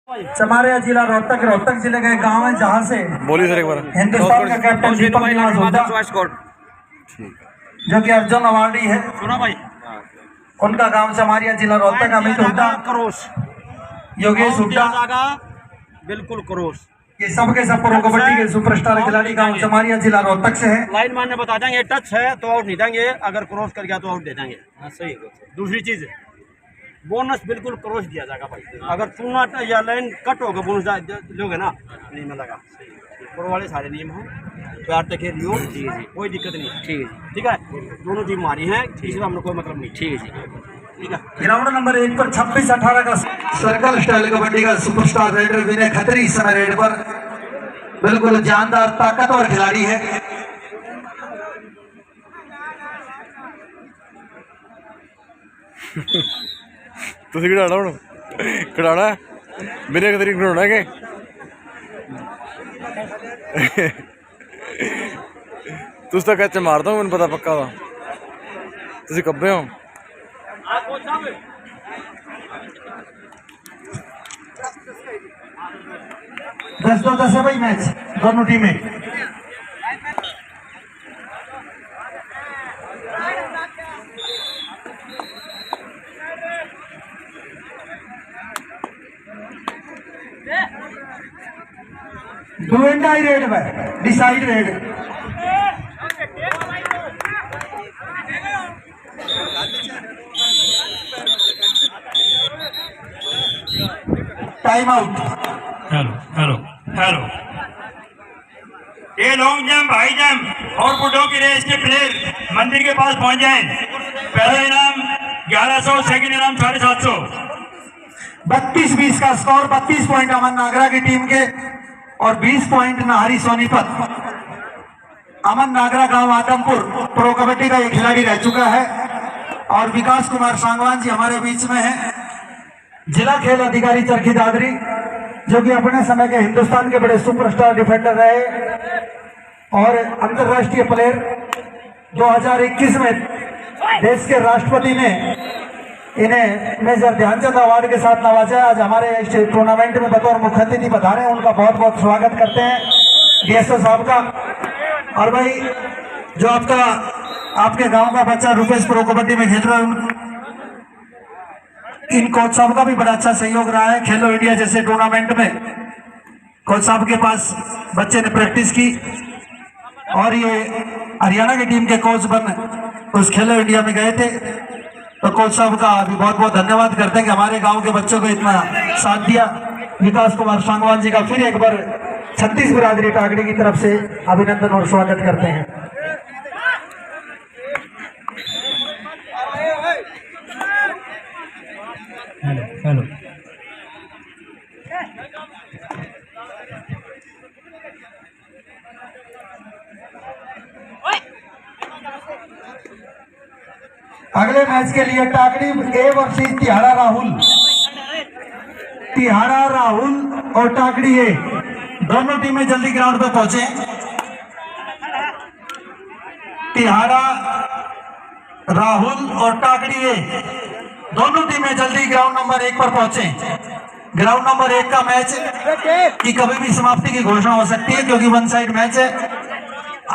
चमारिया जिला रोहतक जिले का एक गाँव है जहाँ से बोलिए सर एक बार। हिंदुस्तान का कैप्टन दीपक निवास हुड्डा जो कि अर्जुन अवार्डी है, उनका गांव चमारिया जिला रोहतक। अमित हुड्डा, योगेश हुड्डा, बिल्कुल क्रोश, ये सब के सब प्रो कबड्डी के सुपरस्टार खिलाड़ी गांव चमारिया जिला रोहतक से है। लाइन मान बता देंगे, टच है तो आउट नहीं देंगे, अगर क्रॉस कर गया तो आउट दे देंगे। सही है। दूसरी चीज बोनस बिल्कुल क्रॉस दिया जाएगा भाई, अगर टूना या लाइन कट होगा बोनस लोगे ना, नहीं मिलेगा। प्रो वाले सारे नियम हैं, प्यार तक रियो, कोई दिक्कत नहीं। ठीक है, दोनों टीम हमारी हैं, इसमें हमने कोई मतलब नहीं। ठीक है। ग्राउंड नंबर 1 पर 26-18 का सर्कल स्टाइल कबड्डी का सुपरस्टार रेडर विनय खत्री इस समय रेड पर बिल्कुल जानदार ताकतवर खिलाड़ी है। ਤੁਸੀਂ ਖਿਡਾਉਣਾ ਹੁਣ ਖਿਡਾਉਣਾ ਮੇਰੇ ਕਦਰੀ ਖਿਡਾਉਣਾ ਕਿ ਤੁਸੀਂ ਤਾਂ ਕੱਚ ਮਾਰਦਾ ਮੈਨੂੰ ਪਤਾ ਪੱਕਾ ਵਾ ਤੁਸੀਂ ਕੱਬੇ ਹੋ। दस है भाई मैच दोनों टीमें। डू एंड डाई रेड में decide red. Time out. Hello ये लॉन्ग जंप, हाई जंप और बुड्ढों की रेस के प्लेयर मंदिर के पास पहुंच जाएं। पहला इनाम 1100, सेकंड इनाम 750। 32-20 का स्कोर। 32 पॉइंट अमन नागरा की टीम के और 20 पॉइंट नाहरी सोनीपत। अमन नागरा गांव आदमपुर प्रो कबड्डी का ये खिलाड़ी रह चुका है और विकास कुमार सांगवान जी हमारे बीच में है, जिला खेल अधिकारी चरखी दादरी, जो कि अपने समय के हिंदुस्तान के बड़े सुपरस्टार डिफेंडर रहे और अंतरराष्ट्रीय प्लेयर। 2021 में देश के राष्ट्रपति ने इन्हें मेजर ध्यानचंद अवार्ड के साथ नवाजा। आज हमारे इस टूर्नामेंट में बतौर मुख्य अतिथि पधारे हैं, उनका बहुत बहुत स्वागत करते हैं डीएसओ साहब का। और भाई जो आपके गांव का बच्चा रुपेश प्रो कबड्डी में खेल रहा है, इन कोच साहब का भी बड़ा अच्छा सहयोग रहा है। खेलो इंडिया जैसे टूर्नामेंट में कोच साहब के पास बच्चे ने प्रैक्टिस की और ये हरियाणा की टीम के कोच बन उस खेलो इंडिया में गए थे। तो कोच साहब का भी बहुत बहुत धन्यवाद करते हैं कि हमारे गांव के बच्चों को इतना साथ दिया। विकास कुमार सांगवान जी का फिर एक बार छत्तीस बिरादरी टागड़ी की तरफ से अभिनंदन और स्वागत करते हैं। हेलो अगले मैच के लिए टागड़ी ए वर्सेस तिहाड़ा राहुल और टागड़ी ए दोनों टीमें जल्दी ग्राउंड पे पहुंचे। तिहाड़ा राहुल और टागड़ी ए दोनों टीमें जल्दी ग्राउंड नंबर 1 पर पहुंचे। ग्राउंड नंबर 1 का मैच की कभी भी समाप्ति की घोषणा हो सकती है क्योंकि वन साइड मैच है।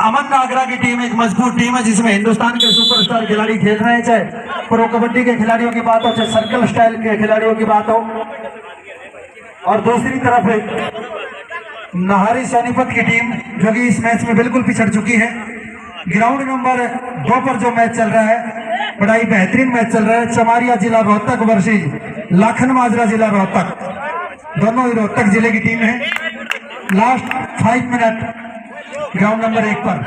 अमन नागरा की टीम एक मजबूत टीम है जिसमें हिंदुस्तान के सुपरस्टार खिलाड़ी खेल रहे हैं, चाहे प्रो कबड्डी के खिलाड़ियों की बात हो चाहे सर्कल स्टाइल के खिलाड़ियों की बात हो। और दूसरी तरफ नाहरी सोनीपत की टीम जो कि इस मैच में बिल्कुल पिछड़ चुकी है। ग्राउंड नंबर 2 पर जो मैच चल रहा है बड़ा ही बेहतरीन मैच चल रहा है। चमारिया जिला रोहतक वर्सेस लाखन माजरा जिला रोहतक, दोनों ही रोहतक जिले की टीम है। लास्ट 5 मिनट ग्राउंड नंबर 1 पर।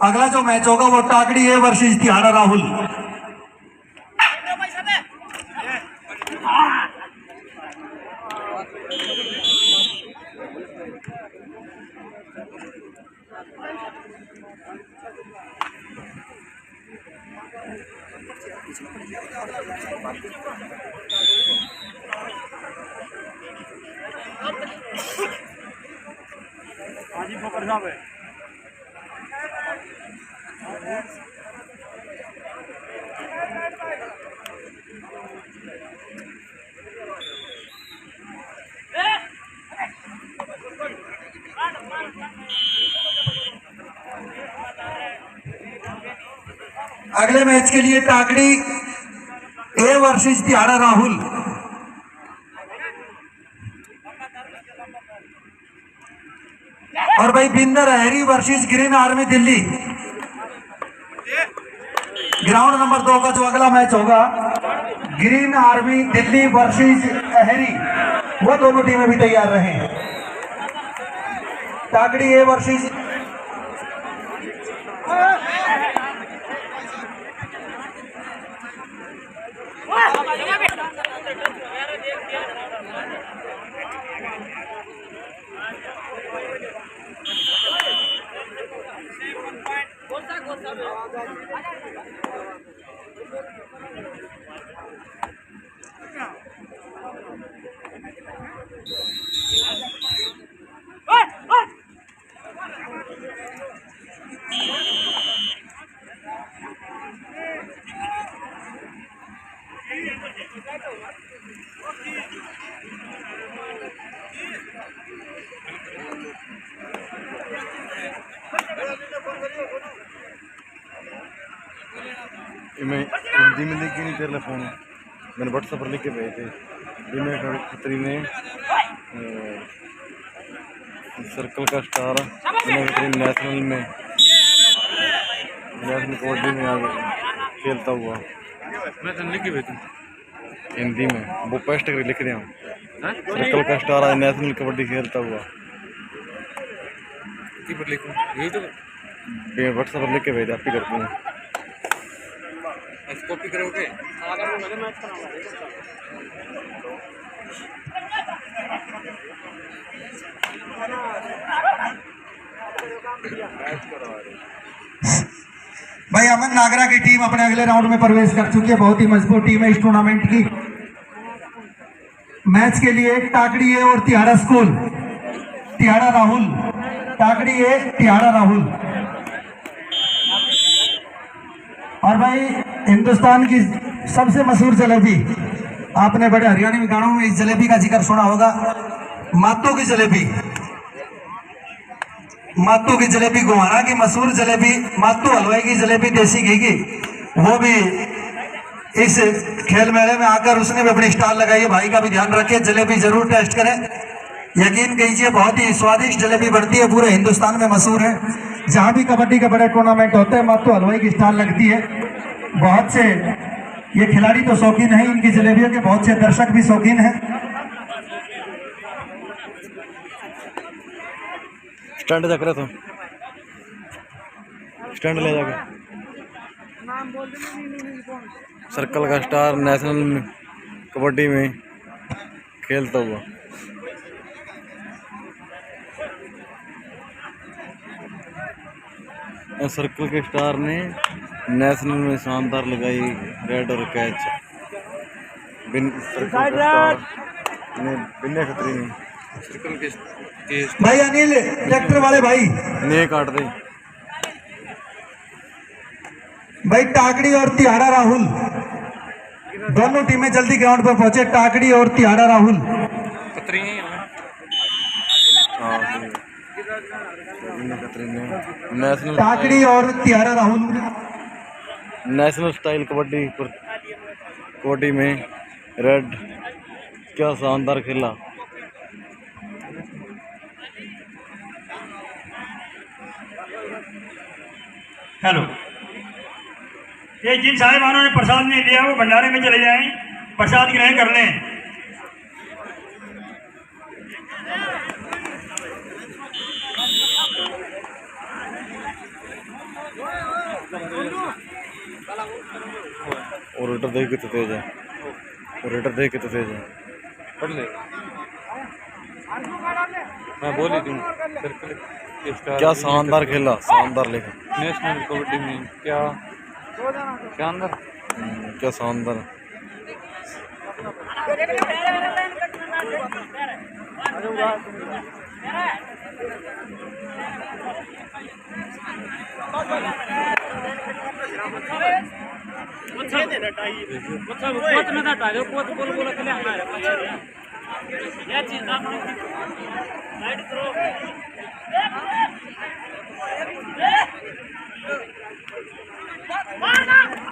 अगला जो मैच होगा वो टागड़ी ए वर्सेस तिहाड़ा राहुल। हाजी फोकर साहब है। अगले मैच के लिए टाकड़ी ए वर्सेस तिहाड़ा राहुल। और भाई Binder Harry versus green army Delhi. Ground number 2 का जो अगला मैच होगा ग्रीन आर्मी दिल्ली वर्सेस अहरी, वो दोनों टीमें भी तैयार रहे। टाकड़ी ए वर्सेस मैं हिंदी में लिख के नहीं तेरे फोन मैंने व्हाट्सएप पर लिख के भेजे थे। बिना खतरी ने सर्कल का स्टार नेशनल में कबड्डी में आगे खेलता हुआ। मैं तो लिख के भेजूँ हिंदी में, वो पेस्ट कर लिख रहा हूँ। सर्कल का स्टार आज नेशनल कबड्डी खेलता हुआ। यही तो व्हाट्सएप पर लिख के भेजा, आप ही करते हैं। कॉपी करोगे भाई अमन नागरा की टीम अपने अगले राउंड में प्रवेश कर चुकी है। बहुत ही मजबूत टीम है इस टूर्नामेंट की। मैच के लिए टाकड़ी ए और तिहाड़ा स्कूल, तिहाड़ा राहुल। टाकड़ी ए तिहाड़ा राहुल। और भाई हिंदुस्तान की सबसे मशहूर जलेबी, आपने बड़े हरियाणवी गानों में इस जलेबी का जिक्र सुना होगा, मातो की जलेबी। मातो की जलेबी, गुहाना की मशहूर जलेबी, मातो हलवाई की जलेबी देसी घी की, वो भी इस खेल मेले में आकर उसने भी अपनी स्टॉल लगाई है। भाई का भी ध्यान रखें, जलेबी जरूर टेस्ट करें। यकीन कीजिए बहुत ही स्वादिष्ट जलेबी बनती है, पूरे हिंदुस्तान में मशहूर है। जहां भी कबड्डी के बड़े टूर्नामेंट होते हैं मातो हलवाई की स्टॉल लगती है। बहुत से ये खिलाड़ी तो शौकीन है इनकी जलेबियों के, बहुत से दर्शक भी शौकीन हैं। स्टैंड तक रहे तो स्टैंड ले जाके सर्कल का स्टार नेशनल कबड्डी में खेलता हुआ। और सर्कल के स्टार ने नेशनल में शानदार लगाई रेड और कैच। सर्कल के स्टार ने बिना खतरे में सर्कल के भाई अनिल ट्रैक्टर वाले भाई ने काट दे। भाई टाकड़ी और तिहाड़ा राहुल दोनों टीमें जल्दी ग्राउंड पर पहुंचे। टाकड़ी और तिहाड़ा राहुल। नेशनल टाकड़ी और तिहाड़ा राहुल नेशनल स्टाइल कबड्डी में रेड क्या शानदार खेला। हेलो, ये जिन साहिबानों ने प्रसाद नहीं लिया वो भंडारे में चले जाएं, प्रसाद ग्रहण कर लें। और रेटर देख के तो तेज है, और रेटर देख के तो तेज है। पढ़ ले मैं बोली दूँ। क्या शानदार खेला, शानदार लेखा नेशनल कबड्डी में। क्या शानदार, क्या शानदार। Mana?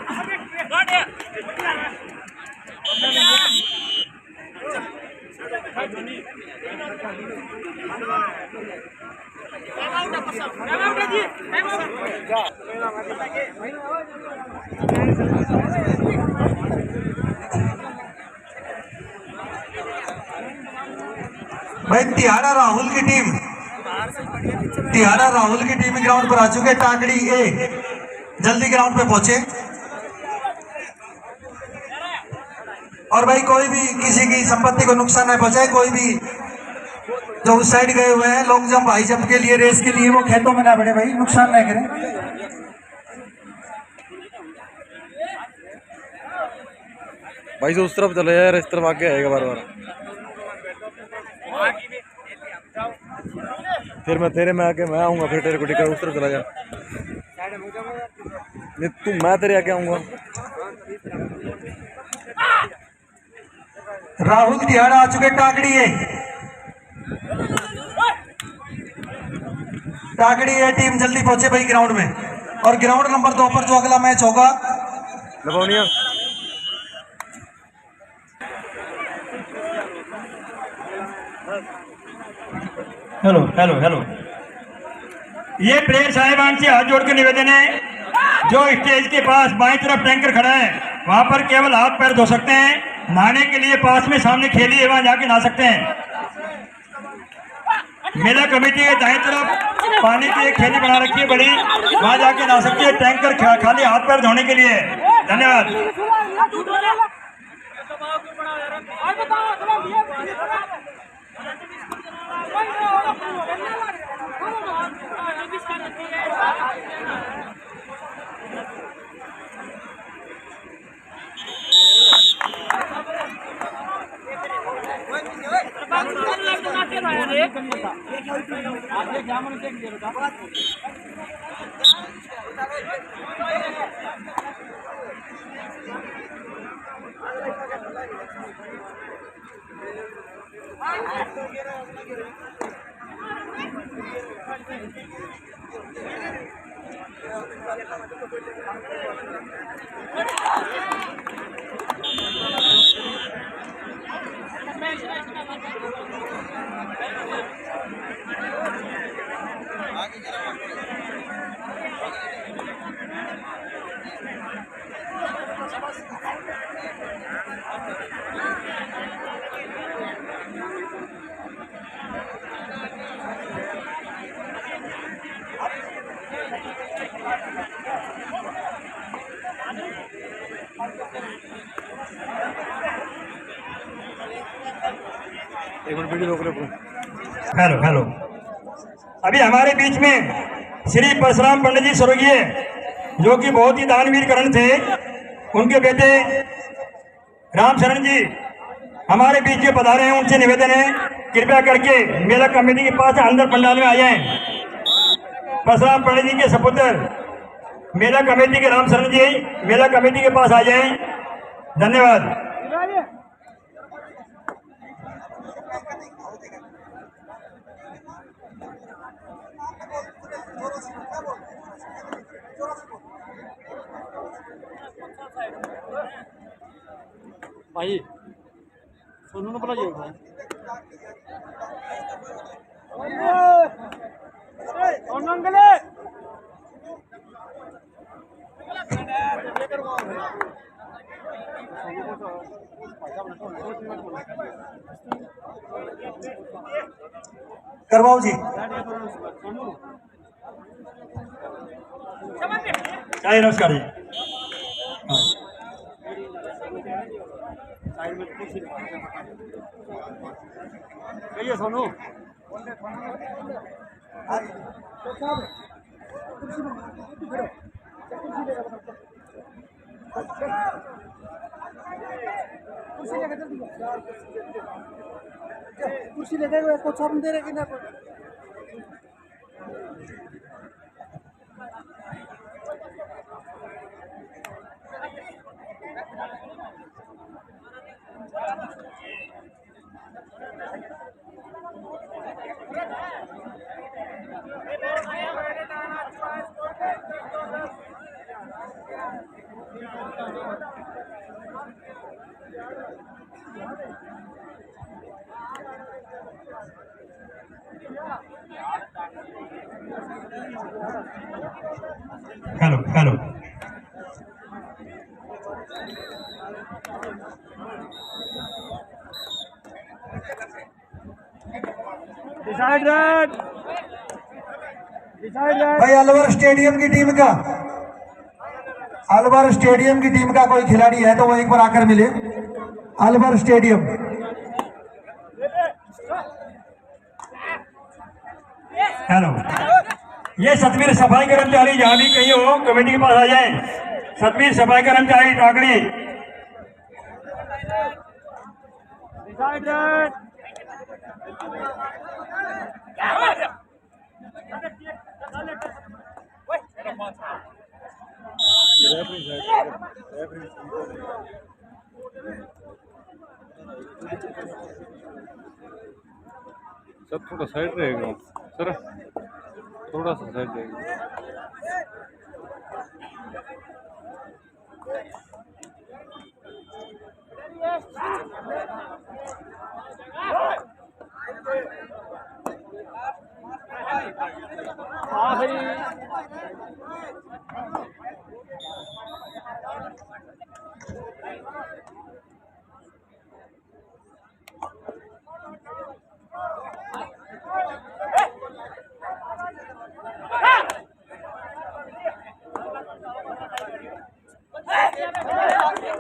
भाई तिहाड़ा राहुल की टीम ग्राउंड पर आ चुके। टाकड़ी ए जल्दी ग्राउंड पे पहुंचे। और भाई कोई भी किसी की संपत्ति को नुकसान न पहुंचाए। कोई भी जो उस साइड गए हुए हैं लॉन्ग जंप हाई जंप के लिए रेस के लिए, वो खेतों में ना बढ़े भाई, नुकसान न करें। भाई से उस तरफ चले यार, इस तरफ आके आएगा बार बार। फिर मैं तेरे में आके मैं आऊंगा, फिर तेरे को टिका उस तरफ चला जा। नहीं तू, मैं तेरे आके आऊंगा। राहुल तिहाड़ा आ चुके। टाकड़ी है टीम, जल्दी पहुंचे भाई ग्राउंड में। और ग्राउंड नंबर 2 पर जो अगला मैच होगा लबौनिया हेलो हेलो हेलो। ये प्लेयर साहिबान से हाथ जोड़ के निवेदन है, जो स्टेज के पास बाईं तरफ टैंकर खड़ा है वहां पर केवल हाथ पैर धो सकते हैं। नहाने के लिए पास में सामने खेली है, वहां जाके नहा सकते हैं। मेला कमेटी के दाएं तरफ पानी की एक खेली बना रखी है बड़ी, वहां जाके नहा सकते हैं। टैंकर खाली हाथ पैर धोने के लिए। धन्यवाद। Hello hello. अभी हमारे बीच में श्री परशुराम पंडित जी स्वर्गीय, जो कि बहुत ही दानवीर करण थे, उनके बेटे राम शरण जी हमारे बीच में पधारे हैं। उनसे निवेदन है कृपया करके मेला कमेटी के पास अंदर पंडाल में आ जाएं। परशुराम पंडित जी के सपुत्र मेला कमेटी के राम शरण जी मेला कमेटी के पास आ जाएं। धन्यवाद। भाई सोनू ने बोला भाई करवाओ जी। नमस्कार जी। कहिए सोनू। कुर्सी लेकर कुछ हम दे रहे कि ना। Hello hello decide red, decide red. भाई अलवर स्टेडियम की टीम का, अलवर स्टेडियम की टीम का कोई खिलाड़ी है तो वो एक बार आकर मिले। अलवर स्टेडियम, हेलो, ये सतवीर सफाई कर्मचारी जहाँ भी कहीं हो कमेटी के पास आ जाए। सतवीर सफाई कर्मचारी टाकड़ी। डिसाइड रेड। सर थोड़ा साइड रहेगा सर, थोड़ा सा साइड रहेगा।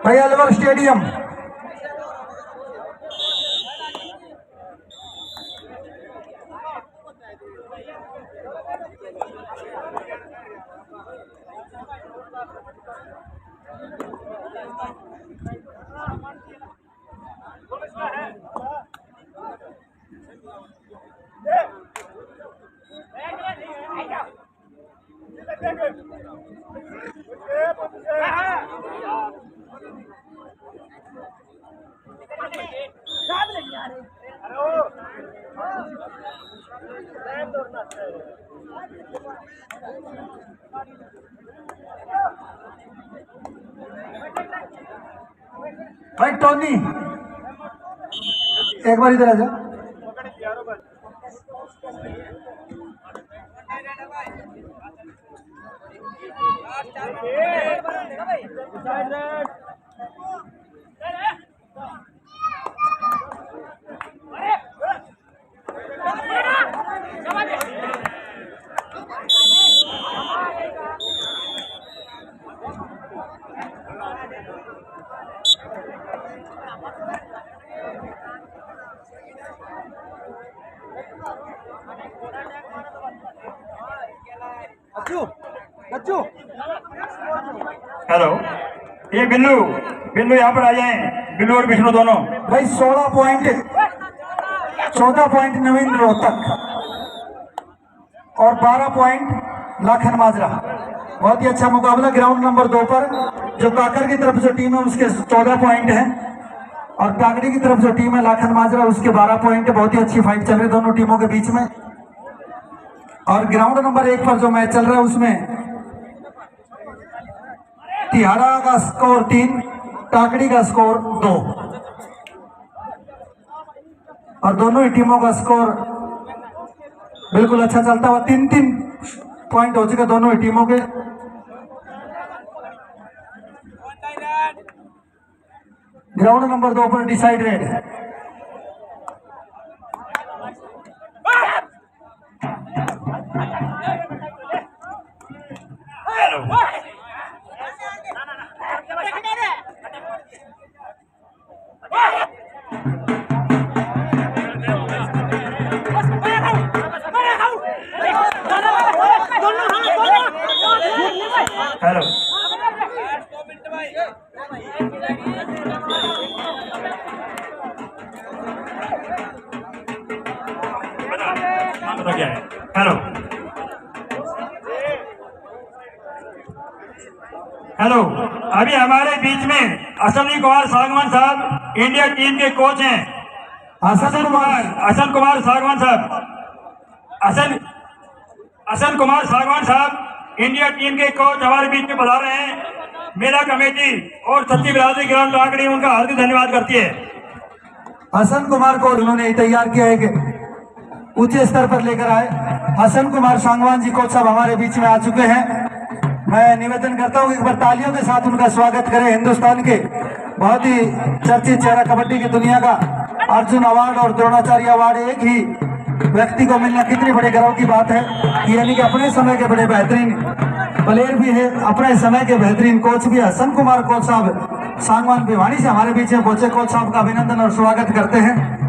भाई अलवर स्टेडियम, भाई टोनी एक बार इधर आ जा। बच्चू, हेलो, ये बिल्लू बिल्लू यहाँ पर आ जाए। बिल्लू और विष्णु दोनों। भाई 14 पॉइंट नवीन रोहतक और 12 पॉइंट लाखन माजरा। बहुत ही अच्छा मुकाबला ग्राउंड नंबर 2 पर। जो काकर की तरफ जो टीम है उसके 14 पॉइंट है और काकड़ी की तरफ जो टीम है लाखन माजरा उसके 12 पॉइंट है। बहुत ही अच्छी फाइट चल रही है दोनों टीमों के बीच में। और ग्राउंड नंबर 1 पर जो मैच चल रहा है उसमें तिहाड़ा का स्कोर 3, काकड़ी का स्कोर 2 और दोनों ही टीमों का स्कोर बिल्कुल अच्छा चलता हुआ। 3-3 पॉइंट हो चुके दोनों ही टीमों के। ग्राउंड नंबर 2 पर डिसाइड रेड है। हेलो, क्या है? हेलो हेलो, अभी हमारे बीच में अश्विनी कुमार सागवान साहब इंडिया टीम के कोच हैं। हसन कुमार सागवान साहब, हसन कुमार सागवान साहब इंडिया टीम के कोच हमारे बीच में पधार रहे हैं। मेरा कमेटी और सच्ची बिरादरी ग्राउंड लाकड़ी उनका हार्दिक धन्यवाद करती है। हसन कुमार को उन्होंने तैयार किया है कि ऊंचे स्तर पर लेकर आए। हसन कुमार सांगवान जी कोच साहब हमारे बीच में आ चुके हैं। मैं निवेदन करता हूँ एक बार तालियों के साथ उनका स्वागत करें। हिंदुस्तान के बहुत ही चर्चित चेहरा कबड्डी की दुनिया का अर्जुन अवार्ड और द्रोणाचार्य अवार्ड एक ही व्यक्ति को मिलना कितनी बड़े गर्व की बात है। यानी कि अपने समय के बड़े बेहतरीन प्लेयर भी है, अपने समय के बेहतरीन कोच भी। हसन कुमार कोच साहब सांगवान भिवानी से हमारे बीच में पहुंचे। कोच साहब का अभिनंदन और स्वागत करते हैं।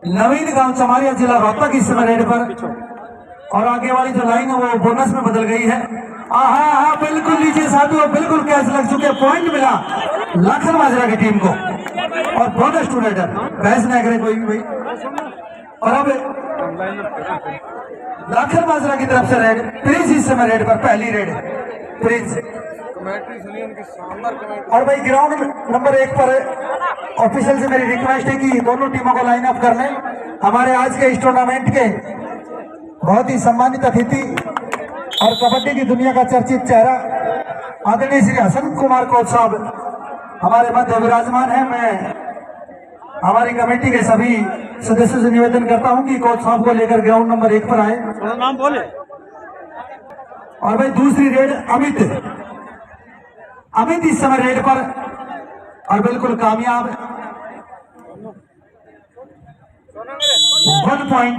नवीन गांव चमारिया जिला रोहतक इस समय रेड पर, और आगे वाली जो लाइन है वो बोनस में बदल गई है। हाँ बिल्कुल लीजिए साथियों, बिल्कुल कैच लग चुके, पॉइंट मिला लाखन माजरा की टीम को और बोनस टू रेडर बहस न करे कोई भी भाई। और अब लाखन माजरा की तरफ से रेड प्रिंस इस समय रेड पर, पहली रेड प्रिंस। और भाई ग्राउंड नंबर 1 पर ऑफिशियल से मेरी रिक्वेस्ट है कि दोनों टीमों को लाइन अप कर लें। हमारे आज के इस टूर्नामेंट के बहुत ही सम्मानित अतिथि और कबड्डी की दुनिया का चर्चित चेहरा आदरणीय श्री हसन कुमार कोच साहब हमारे मध्य विराजमान है। मैं हमारी कमेटी के सभी सदस्यों से निवेदन करता हूं कि कोच साहब को लेकर ग्राउंड नंबर 1 पर आए। नाम बोले। और भाई दूसरी रेड अमित इस समय रेड पर और बिल्कुल कामयाब 1 पॉइंट।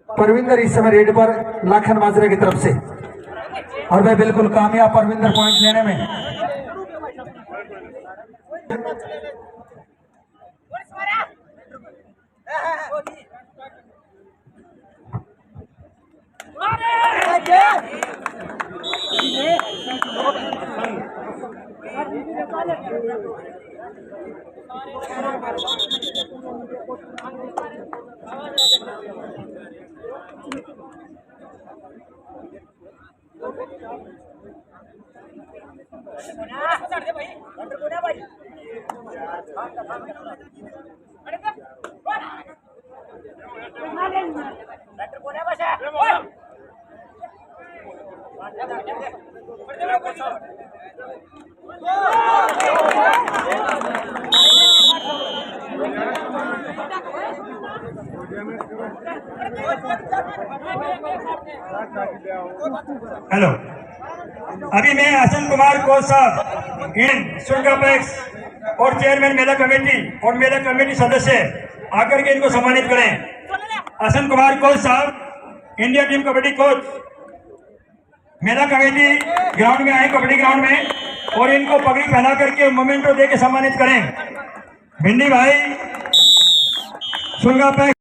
परविंदर इस समय रेड पर लाखन माजरा की तरफ से, और वह बिल्कुल कामयाब परविंदर पॉइंट लेने में। हेलो, अभी मैं हसन कुमार कोच साहब इन शुल्कापेक्स और चेयरमैन मेला कमेटी और मेला कमेटी सदस्य आकर के इनको सम्मानित करें। हसन कुमार कोच साहब इंडिया टीम कबड्डी कोच मेला कमेटी ग्राउंड में आए, कबड्डी ग्राउंड में, और इनको पगड़ी पहना करके मोमेंटो दे के सम्मानित करें। भिंडी भाई शुल्कापेक्स